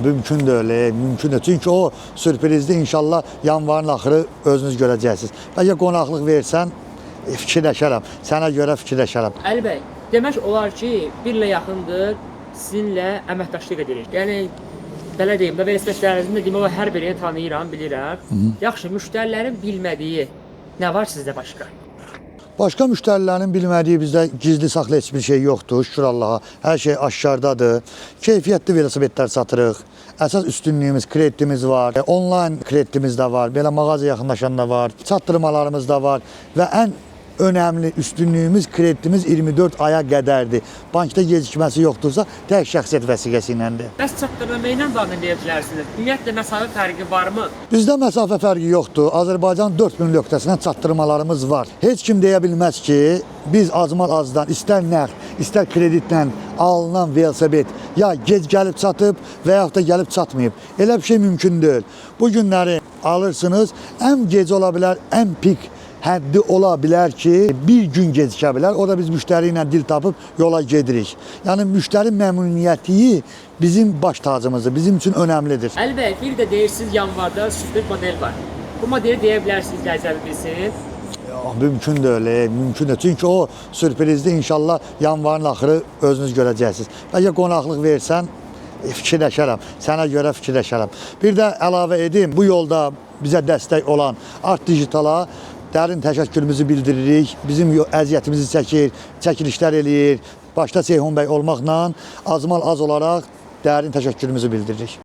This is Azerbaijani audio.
Mümkün deyil, mümkün deyil. Çünki o sürprizdə inşallah yanvarın axırı özünüz görəcəksiniz. Bəlkə qonaqlıq versən, fikirləşərəm. Sənə görə fikirləşərəm. Əli bəy, demək olar ki, bir ilə yaxındır sizinlə əməkdaşlıq edirik. Yəni belə deyim də, velosipedlərinizin də demək olar hər birini tanıyıram, bilirəm. Yaxşı, müştərilərin bilmədiyi nə var sizdə başqa? Başqa müştərilərin bilmədiyi bizdə gizli saxlı heç bir şey yoxdur, şükür Allaha. Hər şey aşkardadır. Keyfiyyətli velosipedlər satırıq. Əsas üstünlüyümüz kreditimiz var. Onlayn kreditimiz də var. Belə mağaza yaxınlaşan da var. Çatdırmalarımız da var. Və ən önəmli üstünlüyümüz kreditimiz 24 aya qədərdir. Bankda gecikməsi yoxdursa, tək şəxsiyyət vəsiqəsi iləndir. Bəs çatdırma ilə bağlı deyə bilərsiniz. Ümumiyyətlə məsafə fərqi varmı? Bizdə məsafə fərqi yoxdur. Azərbaycan 4000 nöqtəsindən çatdırmalarımız var. Heç kim deyə bilməz ki, biz azdan istər nağd, istər kreditlə alınan velosiped ya gec gəlib çatıb və yaxud da gəlib çatmayıb. Elə bir şey mümkün deyil. Bu günləri alırsınız, ən gec ola bilər, ən pik həddi ola bilər ki, bir gün gecikə bilər. O da biz müştəri ilə dil tapıb yola gedirik. Yəni müştəri məmnuniyyəti bizim baş tacımızdır, bizim üçün önəmlidir. Əli bəy, bir də deyirsiniz yanvarda süper model var. Bu modeli deyə bilərsiniz, gəzəli bilsin. Mümkün deyil, mümkün deyil. Çünki o sürprizdə inşallah yanvarın axırı özünüz görəcəksiniz. Bəlkə qonaqlıq versən, fikirləşərəm. Sənə görə fikirləşərəm. Bir də əlavə edim, bu yolda bizə dəstək olan Art Digitala dərin təşəkkürümüzü bildiririk. Bizim əziyyətimizi çəkir, çəkilişlər eləyir. Başda Seyhun bəy olmaqla azmal az olaraq dərin təşəkkürümüzü bildiririk.